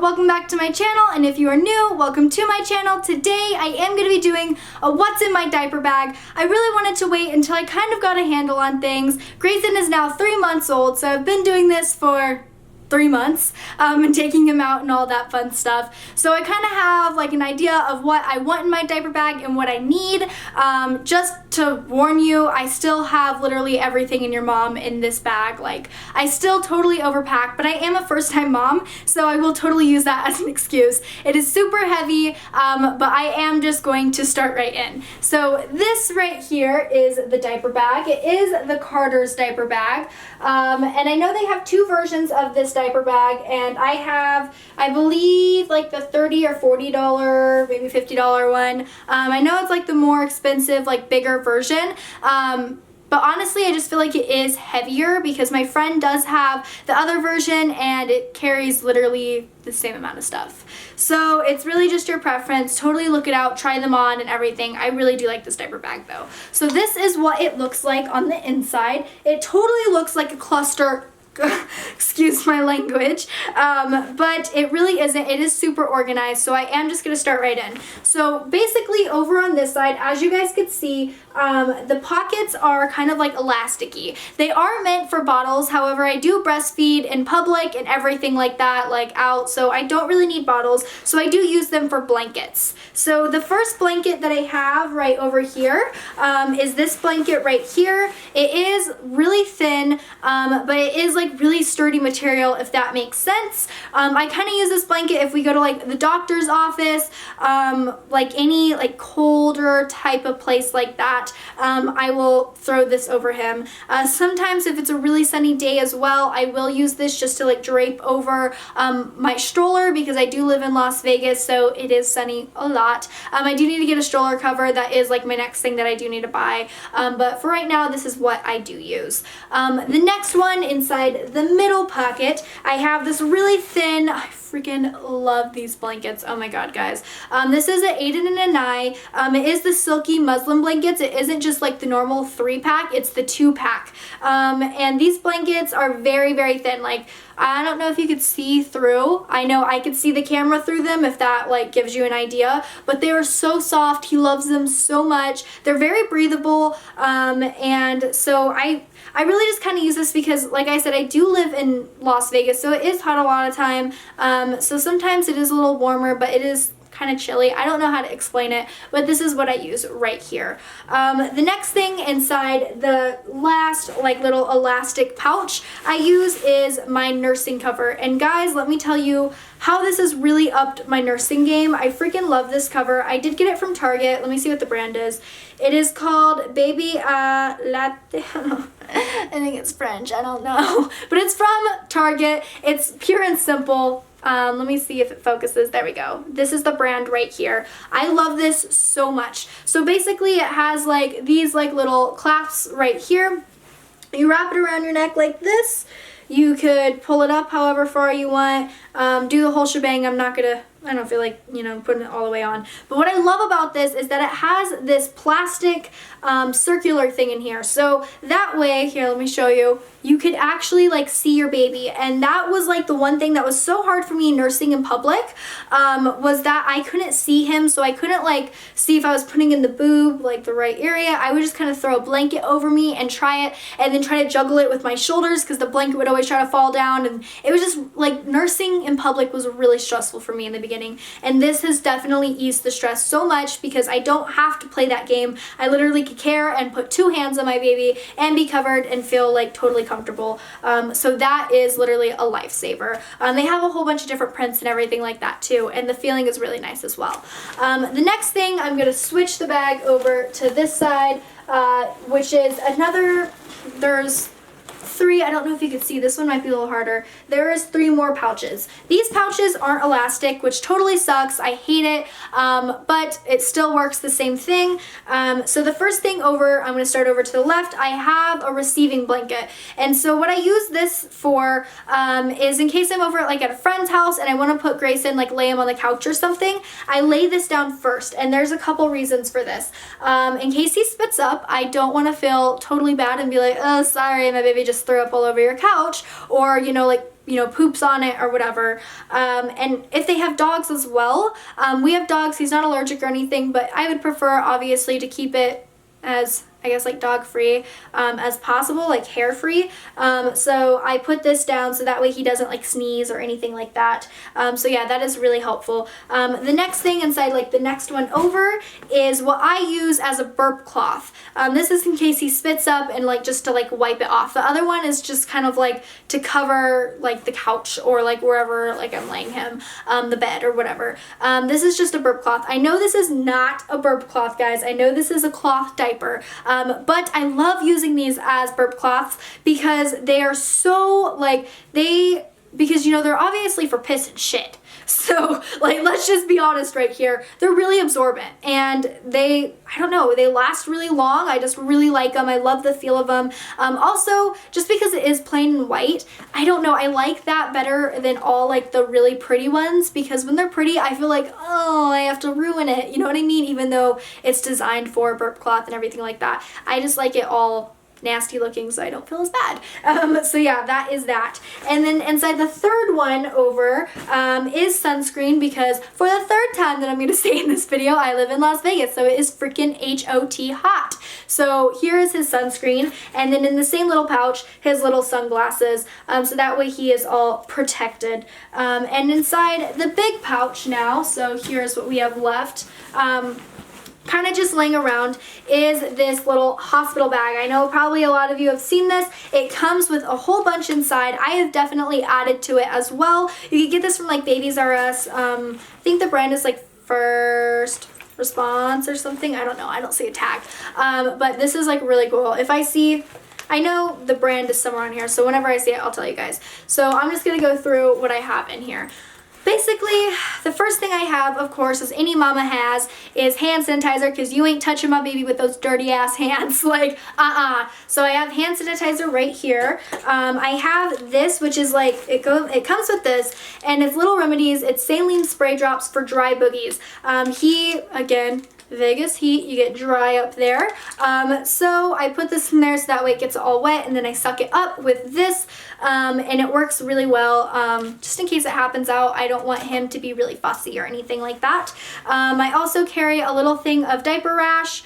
welcome back to my channel, and if you are new, welcome to my channel. Today I am going to be doing a what's in my diaper bag. I really wanted to wait until I kind of got a handle on things. Grayson is now 3 months old, so I've been doing this for 3 months and taking him out and all that fun stuff. So I kind of have like an idea of what I want in my diaper bag and what I need. Just to warn you, I still have literally everything in your mom in this bag. Like, I still totally overpack, but I am a first-time mom, so I will totally use that as an excuse. It is super heavy, but I am just going to start right in. So this right here is the diaper bag. It is the Carter's diaper bag, and I know they have two versions of this diaper bag, and I have, I believe, like the $30 or $40, maybe $50 one. I know it's like the more expensive, like bigger version, but honestly I just feel like it is heavier because my friend does have the other version and it carries literally the same amount of stuff. So it's really just your preference. Totally look it out, try them on and everything. I really do like this diaper bag though. So this is what it looks like on the inside. It totally looks like a cluster, excuse my language, but it really isn't. It is super organized, so I am just going to start right in. So basically over on this side, as you guys could see, the pockets are kind of like elasticy. They are meant for bottles, however I do breastfeed in public and everything like that, like out, so I don't really need bottles, so I do use them for blankets. So the first blanket that I have right over here is this blanket right here. It is really thin, but it is like really sturdy material, if that makes sense. I kind of use this blanket if we go to like the doctor's office, like any like colder type of place like that. I will throw this over him. Sometimes if it's a really sunny day as well, I will use this just to like drape over my stroller because I do live in Las Vegas, so it is sunny a lot. I do need to get a stroller cover. That is like my next thing that I do need to buy, but for right now this is what I do use. The next one, inside the middle pocket, I have this really thin, I freaking love these blankets. Oh my god, guys. This is an Aiden and an I. It is the silky muslin blankets. It isn't just like the normal 3-pack, it's the 2-pack. And these blankets are very, very thin. Like, I don't know if you could see through. I know I could see the camera through them, if that like gives you an idea, but they are so soft. He loves them so much. They're very breathable, and so I really just kind of use this because, like I said, I do live in Las Vegas, so it is hot a lot of time. So sometimes it is a little warmer, but it is kind of chilly. I don't know how to explain it, but this is what I use right here. The next thing inside the last like little elastic pouch I use is my nursing cover. And guys, let me tell you how this has really upped my nursing game. I freaking love this cover. I did get it from Target. Let me see what the brand is. It is called Baby Latte. I think it's French. I don't know. But it's from Target. It's pure and simple. Let me see if it focuses. There we go. This is the brand right here. I love this so much. So basically it has like these like little clasps right here. You wrap it around your neck like this. You could pull it up however far you want. Do the whole shebang. I don't feel like, you know, putting it all the way on. But what I love about this is that it has this plastic circular thing in here. So that way, here, let me show you, you could actually like see your baby. And that was like the one thing that was so hard for me nursing in public, was that I couldn't see him. So I couldn't like see if I was putting in the boob, like the right area. I would just kind of throw a blanket over me and try it, and then try to juggle it with my shoulders because the blanket would always try to fall down. And it was just like nursing in public was really stressful for me in the beginning. And this has definitely eased the stress so much because I don't have to play that game. I literally could care and put 2 hands on my baby and be covered and feel like totally comfortable. So that is literally a lifesaver. They have a whole bunch of different prints and everything like that too, and the feeling is really nice as well. The next thing, I'm going to switch the bag over to this side, which is another, there's 3, I don't know if you can see, this one might be a little harder. There is 3 more pouches. These pouches aren't elastic, which totally sucks. I hate it, but it still works the same thing. So the first thing over, I'm going to start over to the left, I have a receiving blanket. And so what I use this for is in case I'm over like at a friend's house and I want to put Grayson, like lay him on the couch or something, I lay this down first. And there's a couple reasons for this. In case he spits up, I don't want to feel totally bad and be like, oh, sorry, my baby just threw up all over your couch, or, you know, like you know, poops on it or whatever. And if they have dogs as well, we have dogs, he's not allergic or anything, but I would prefer obviously to keep it as, I guess, like dog free as possible, like hair free. So I put this down so that way he doesn't like sneeze or anything like that. So yeah, that is really helpful. The next thing inside, like the next one over, is what I use as a burp cloth. This is in case he spits up and like just to like wipe it off. The other one is just kind of like to cover like the couch or like wherever like I'm laying him, the bed or whatever. This is just a burp cloth. I know this is not a burp cloth, guys. I know this is a cloth diaper. But I love using these as burp cloths because they are so like, because you know, they're obviously for piss and shit. So like, let's just be honest right here. They're really absorbent and I don't know, they last really long. I just really like them. I love the feel of them. Also, just because it is plain and white, I don't know, I like that better than all like the really pretty ones, because when they're pretty, I feel like, oh, I have to ruin it. You know what I mean? Even though it's designed for burp cloth and everything like that. I just like it all nasty looking, so I don't feel as bad. So yeah, that is that. And then inside the third one over is sunscreen, because for the third time that I'm going to say in this video, I live in Las Vegas, so it is freaking HOT hot. So here is his sunscreen, and then in the same little pouch, his little sunglasses, so that way he is all protected. And inside the big pouch now, so here's what we have left. Kind of just laying around is this little hospital bag. I know probably a lot of you have seen this. It comes with a whole bunch inside. I have definitely added to it as well. You can get this from like Babies R Us. I think the brand is like First Response or something. I don't know. I don't see a tag. But this is like really cool. If I know the brand is somewhere on here, so whenever I see it, I'll tell you guys. So I'm just going to go through what I have in here. Basically, the first thing I have, of course, as any mama has, is hand sanitizer, because you ain't touching my baby with those dirty ass hands. Like, So I have hand sanitizer right here. I have this, which is like, it comes with this, and it's Little Remedies. It's saline spray drops for dry boogies. Again, Vegas heat, you get dry up there. So I put this in there so that way it gets all wet, and then I suck it up with this, and it works really well. Just in case it happens out, I don't want him to be really fussy or anything like that. I also carry a little thing of diaper rash,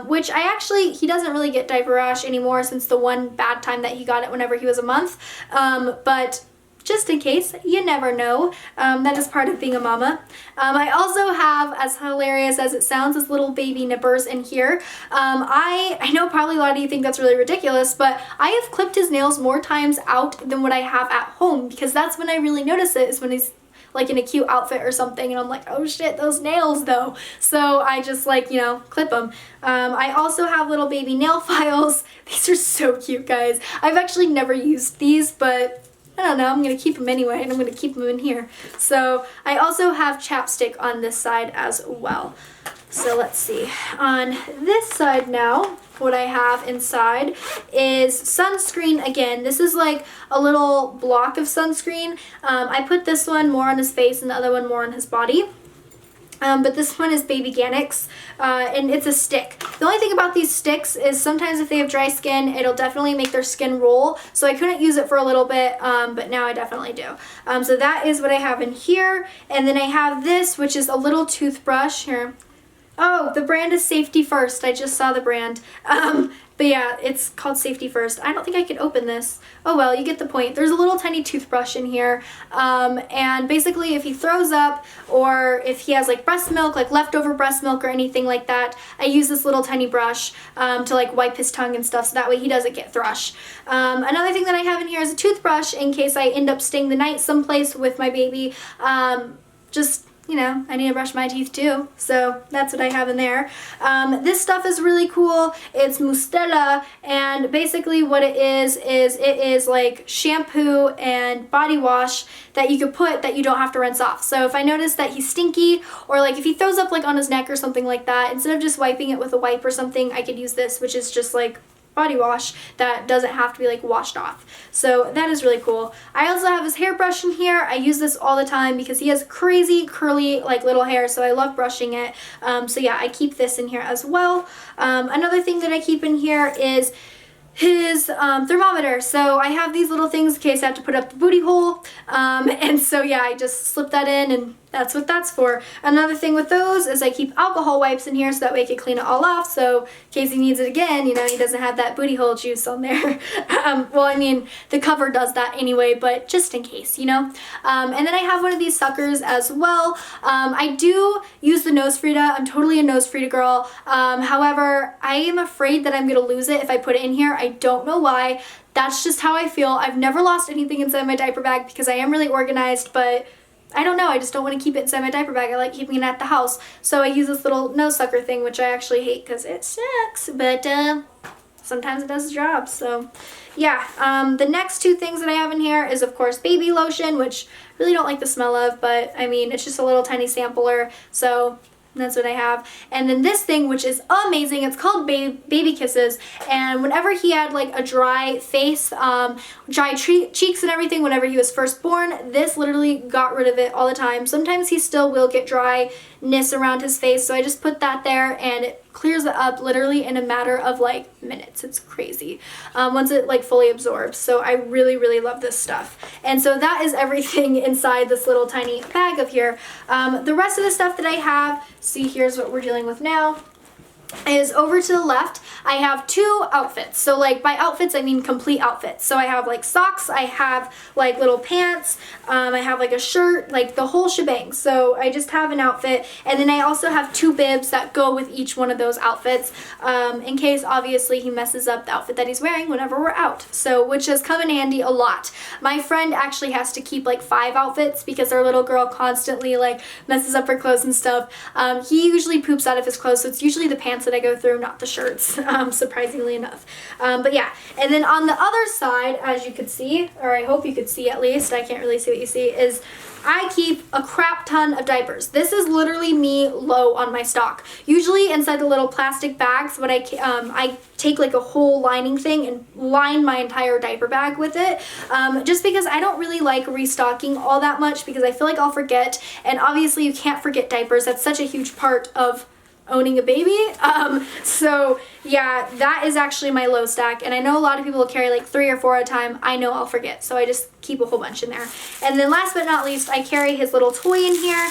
which he doesn't really get diaper rash anymore since the one bad time that he got it whenever he was a month. But just in case, you never know. That is part of being a mama. I also have, as hilarious as it sounds, this little baby nippers in here. I know probably a lot of you think that's really ridiculous, but I have clipped his nails more times out than what I have at home, because that's when I really notice it, is when he's like in a cute outfit or something, and I'm like, oh shit, those nails though. So I just like, you know, clip them. I also have little baby nail files. These are so cute, guys. I've actually never used these, but I don't know, I'm going to keep them anyway, and I'm going to keep them in here. So I also have chapstick on this side as well. So let's see. On this side now, what I have inside is sunscreen again. This is like a little block of sunscreen. I put this one more on his face and the other one more on his body. But this one is Baby Ganix, and it's a stick. The only thing about these sticks is sometimes if they have dry skin, it'll definitely make their skin roll. So I couldn't use it for a little bit, but now I definitely do. So that is what I have in here. And then I have this, which is a little toothbrush here. Oh, the brand is Safety First. I just saw the brand. But yeah, it's called Safety First. I don't think I could open this. Oh well, you get the point. There's a little tiny toothbrush in here. And basically if he throws up, or if he has like breast milk, like leftover breast milk or anything like that, I use this little tiny brush to like wipe his tongue and stuff, so that way he doesn't get thrush. Another thing that I have in here is a toothbrush in case I end up staying the night someplace with my baby. You know, I need to brush my teeth too, so that's what I have in there. This stuff is really cool. It's Mustela, and basically what it is like shampoo and body wash that you could put that you don't have to rinse off. So if I notice that he's stinky, or like if he throws up like on his neck or something like that, instead of just wiping it with a wipe or something, I could use this, which is just like body wash that doesn't have to be like washed off. So that is really cool. I also have his hairbrush in here. I use this all the time because he has crazy curly like little hair, so I love brushing it. So yeah, I keep this in here as well. Another thing that I keep in here is his thermometer. So I have these little things in case I have to put up the booty hole. And so yeah, I just slip that in, and that's what that's for. Another thing with those is I keep alcohol wipes in here so that way I can clean it all off, so in case he needs it again, you know, he doesn't have that booty hole juice on there. Well, I mean, the cover does that anyway, but just in case, you know. And then I have one of these suckers as well. I do use the nose Frida. I'm totally a nose Frida girl. However, I am afraid that I'm gonna lose it if I put it in here. I don't know why. That's just how I feel. I've never lost anything inside my diaper bag because I am really organized, but I don't know, I just don't want to keep it inside my diaper bag. I like keeping it at the house. So I use this little nose sucker thing, which I actually hate because it sucks, but sometimes it does the job. So yeah, the next two things that I have in here is of course baby lotion, which I really don't like the smell of, but I mean, it's just a little tiny sampler, so that's what I have. And then this thing, which is amazing, it's called Baby Kisses, and whenever he had like a dry face, dry cheeks and everything whenever he was first born, this literally got rid of it all the time. Sometimes he still will get dryness around his face, so I just put that there and it clears it up literally in a matter of like minutes. It's crazy once it like fully absorbs. So I really love this stuff. And so that is everything inside this little tiny bag of here. The rest of the stuff that I have, see, here's what we're dealing with now, is over to the left. I have two outfits. So like by outfits I mean complete outfits. So I have like socks, I have like little pants, I have like a shirt, like the whole shebang. So I just have an outfit, and then I also have two bibs that go with each one of those outfits, in case obviously he messes up the outfit that he's wearing whenever we're out. So which has come in handy a lot. My friend actually has to keep like 5 outfits because our little girl constantly like messes up her clothes and stuff. He usually poops out of his clothes, so it's usually the pants that I go through, not the shirts, surprisingly enough. But yeah, and then on the other side, as you could see, or I hope you could see at least, I can't really see what you see, is I keep a crap ton of diapers. This is literally me low on my stock. Usually inside the little plastic bags, but I take like a whole lining thing and line my entire diaper bag with it, just because I don't really like restocking all that much because I feel like I'll forget, and obviously you can't forget diapers. That's such a huge part of owning a baby. So yeah, that is actually my low stack, and I know a lot of people will carry like 3 or 4 at a time. I know I'll forget, so I just keep a whole bunch in there. And then last but not least, I carry his little toy in here.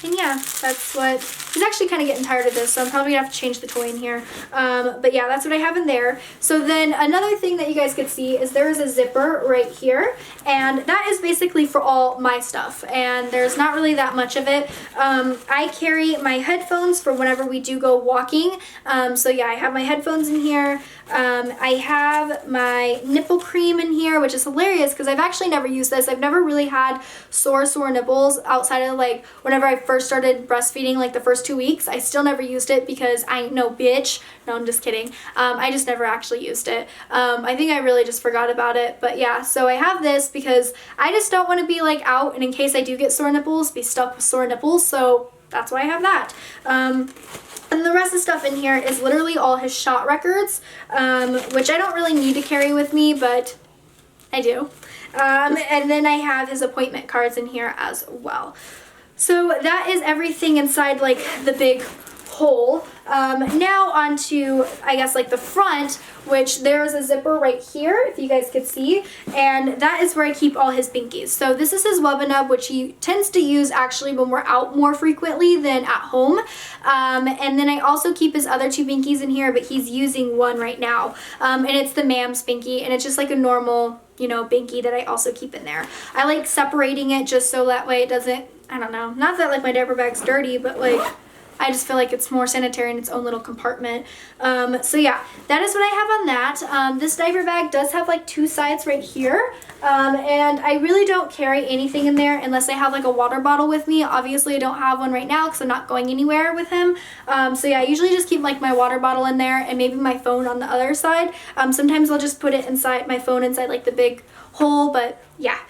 And yeah, that's what, he's actually kind of getting tired of this, so I'm probably gonna have to change the toy in here. But yeah, that's what I have in there. So then another thing that you guys could see is there is a zipper right here, and that is basically for all my stuff, and there's not really that much of it. I carry my headphones for whenever we do go walking. So yeah, I have my headphones in here. I have my nipple cream in here, which is hilarious because I've actually never used this. I've never really had sore nipples outside of like whenever I first started breastfeeding, like the first 2 weeks. I still never used it because I ain't no bitch. No, I'm just kidding. I just never actually used it. I think I really just forgot about it. But yeah, so I have this because I just don't want to be like out, and in case I do get sore nipples, be stuck with sore nipples. So that's why I have that. And the rest of the stuff in here is literally all his shot records, which I don't really need to carry with me, but I do. And then I have his appointment cards in here as well. So that is everything inside like the big hole. Now onto, I guess, like the front, which there's a zipper right here, if you guys could see, and that is where I keep all his binkies. So this is his Wubbanub, which he tends to use actually when we're out more frequently than at home. And then I also keep his other 2 binkies in here, but he's using one right now, and it's the Mam's binky, and it's just like a normal, you know, binky that I also keep in there. I like separating it just so that way it doesn't, I don't know, not that like my diaper bag's dirty, but like I just feel like it's more sanitary in its own little compartment. So yeah, that is what I have on that. This diaper bag does have like 2 sides right here, and I really don't carry anything in there unless I have like a water bottle with me. Obviously I don't have one right now because I'm not going anywhere with him. So yeah, I usually just keep like my water bottle in there and maybe my phone on the other side. Sometimes I'll just put it inside, my phone inside like the big hole, but yeah.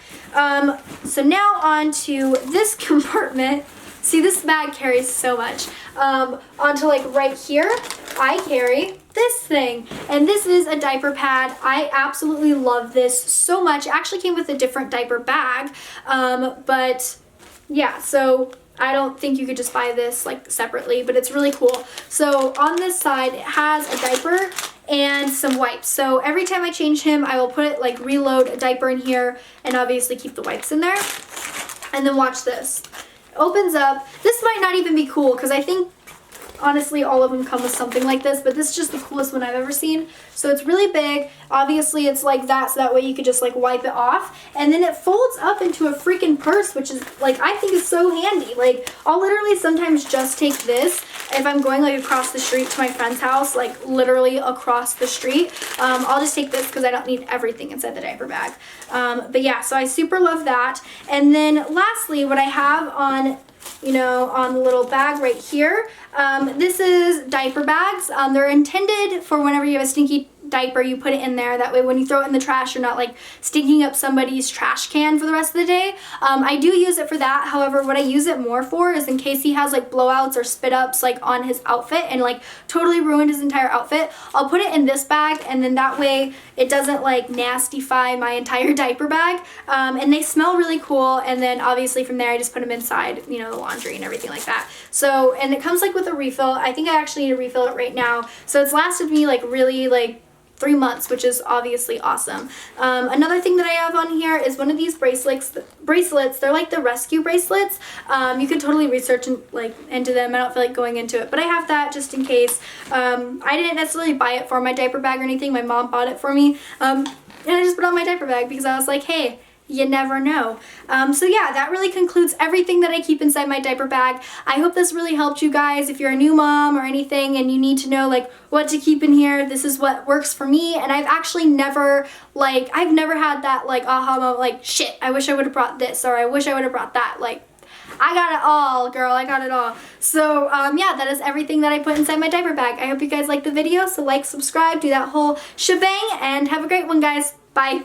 So now on to this compartment. See, this bag carries so much. Onto like right here, I carry this thing, and this is a diaper pad. I absolutely love this so much. It actually came with a different diaper bag, but yeah, so I don't think you could just buy this like separately, but it's really cool. So on this side, it has a diaper and some wipes. So every time I change him, I will put it, like, reload a diaper in here and obviously keep the wipes in there. And then watch this. It opens up. This might not even be cool because I think honestly all of them come with something like this, but this is just the coolest one I've ever seen. So it's really big. Obviously it's like that, so that way you could just like wipe it off. And then it folds up into a freaking purse, which is like, I think is so handy. Like, I'll literally sometimes just take this if I'm going like across the street to my friend's house, like literally across the street. I'll just take this because I don't need everything inside the diaper bag. But yeah, so I super love that. And then lastly, what I have on, you know, on the little bag right here, this is diaper bags. They're intended for whenever you have a stinky diaper, you put it in there. That way when you throw it in the trash, you're not like stinking up somebody's trash can for the rest of the day. I do use it for that. However, what I use it more for is in case he has like blowouts or spit ups like on his outfit and like totally ruined his entire outfit. I'll put it in this bag, and then that way it doesn't like nastify my entire diaper bag. And they smell really cool. And then obviously from there I just put them inside, you know, the laundry and everything like that. So, and it comes like with a refill. I think I actually need to refill it right now. So it's lasted me like really like 3 months, which is obviously awesome. Another thing that I have on here is one of these bracelets. They're like the rescue bracelets. You could totally research into them. I don't feel like going into it, but I have that just in case. I didn't necessarily buy it for my diaper bag or anything. My mom bought it for me, and I just put it on my diaper bag because I was like, hey, you never know. So yeah, that really concludes everything that I keep inside my diaper bag. I hope this really helped you guys. If you're a new mom or anything and you need to know like what to keep in here, this is what works for me. And I've actually never I've never had that like aha moment, like shit, I wish I would have brought this, or I wish I would have brought that. Like, I got it all, girl. I got it all. So yeah, that is everything that I put inside my diaper bag. I hope you guys liked the video. So like, subscribe, do that whole shebang, and have a great one, guys. Bye.